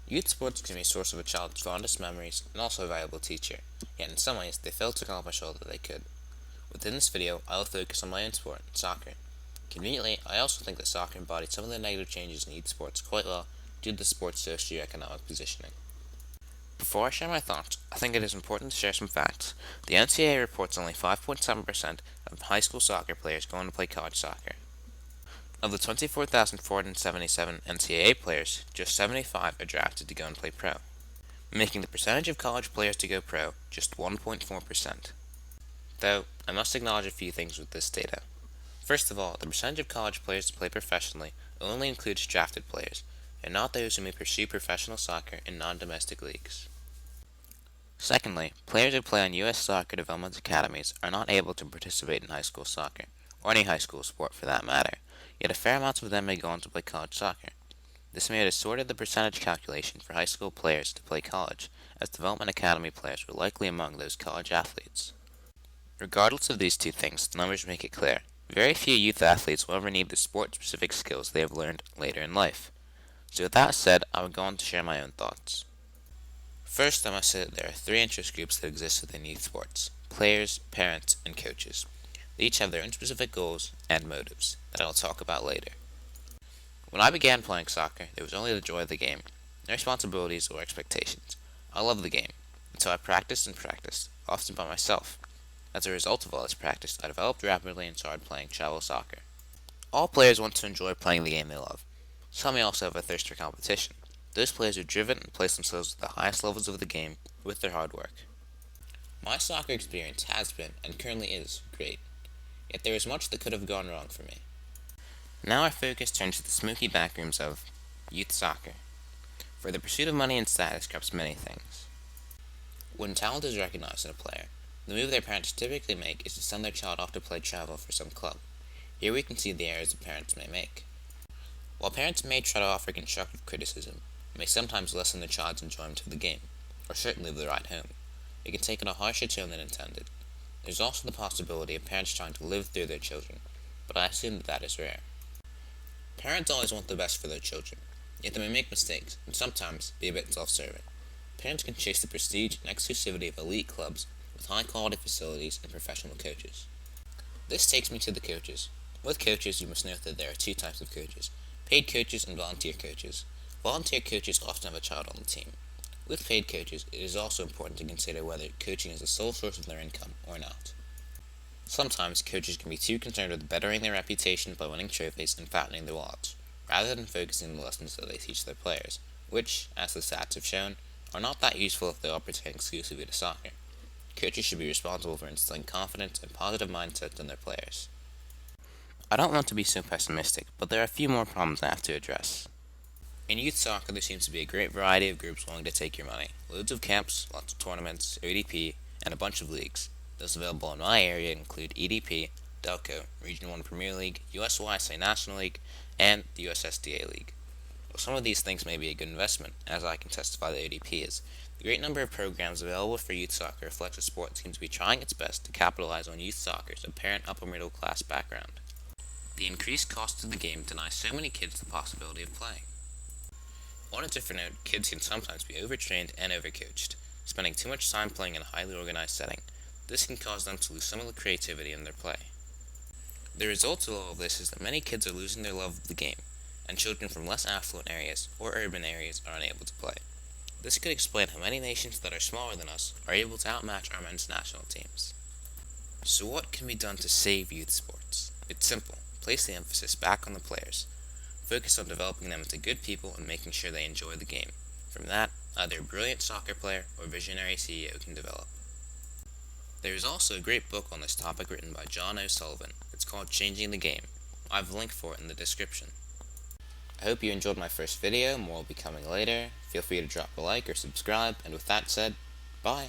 Youth sports can be a source of a child's fondest memories and also a valuable teacher, yet in some ways they fail to accomplish all that they could. Within this video, I will focus on my own sport, soccer. Conveniently, I also think that soccer embodied some of the negative changes in youth sports quite well due to the sport's socio-economic positioning. Before I share my thoughts, I think it is important to share some facts. The NCAA reports only 5.7% of high school soccer players go on to play college soccer. Of the 24,477 NCAA players, just 75 are drafted to go and play pro, making the percentage of college players to go pro just 1.4%. Though, I must acknowledge a few things with this data. First of all, the percentage of college players to play professionally only includes drafted players, and not those who may pursue professional soccer in non-domestic leagues. Secondly, players who play on U.S. soccer development academies are not able to participate in high school soccer, or any high school sport for that matter, yet a fair amount of them may go on to play college soccer. This may have distorted the percentage calculation for high school players to play college, as development academy players were likely among those college athletes. Regardless of these two things, the numbers make it clear. Very few youth athletes will ever need the sport-specific skills they have learned later in life. So with that said, I will go on to share my own thoughts. First, I must say that there are three interest groups that exist within youth sports: players, parents, and coaches. They each have their own specific goals and motives that I will talk about later. When I began playing soccer, there was only the joy of the game, no responsibilities or expectations. I loved the game, and so I practiced and practiced, often by myself. As a result of all this practice, I developed rapidly and started playing travel soccer. All players want to enjoy playing the game they love. Some may also have a thirst for competition. Those players are driven and place themselves at the highest levels of the game with their hard work. My soccer experience has been, and currently is, great. Yet there is much that could have gone wrong for me. Now our focus turns to the smoky backrooms of youth soccer, for the pursuit of money and status corrupts many things. When talent is recognized in a player, the move their parents typically make is to send their child off to play travel for some club. Here we can see the errors that parents may make. While parents may try to offer constructive criticism, it may sometimes lessen their child's enjoyment of the game, or certainly of the ride home. It can take on a harsher tone than intended. There's also the possibility of parents trying to live through their children, but I assume that is rare. Parents always want the best for their children, yet they may make mistakes, and sometimes be a bit self-serving. Parents can chase the prestige and exclusivity of elite clubs with high-quality facilities and professional coaches. This takes me to the coaches. With coaches, you must note that there are two types of coaches: paid coaches and volunteer coaches. Volunteer coaches often have a child on the team. With paid coaches, it is also important to consider whether coaching is the sole source of their income or not. Sometimes coaches can be too concerned with bettering their reputation by winning trophies and fattening their wallets, rather than focusing on the lessons that they teach their players, which, as the stats have shown, are not that useful if they all pertain exclusively to soccer. Coaches should be responsible for instilling confidence and positive mindsets in their players. I don't want to be so pessimistic, but there are a few more problems I have to address. In youth soccer, there seems to be a great variety of groups willing to take your money. Loads of camps, lots of tournaments, ODP, and a bunch of leagues. Those available in my area include EDP, Delco, Region 1 Premier League, USYSA National League, and the USSDA League. While some of these things may be a good investment, as I can testify that ODP is, the great number of programs available for youth soccer reflects a sport that seems to be trying its best to capitalize on youth soccer's apparent upper middle class background. The increased cost of the game denies so many kids the possibility of playing. On a different note, kids can sometimes be overtrained and overcoached, spending too much time playing in a highly organized setting. This can cause them to lose some of the creativity in their play. The result of all of this is that many kids are losing their love of the game, and children from less affluent areas or urban areas are unable to play. This could explain how many nations that are smaller than us are able to outmatch our men's national teams. So what can be done to save youth sports? It's simple. Place the emphasis back on the players. Focus on developing them into good people and making sure they enjoy the game. From that, either a brilliant soccer player or visionary CEO can develop. There is also a great book on this topic written by John O'Sullivan. It's called Changing the Game. I have a link for it in the description. I hope you enjoyed my first video. More will be coming later. Feel free to drop a like or subscribe, and with that said, bye!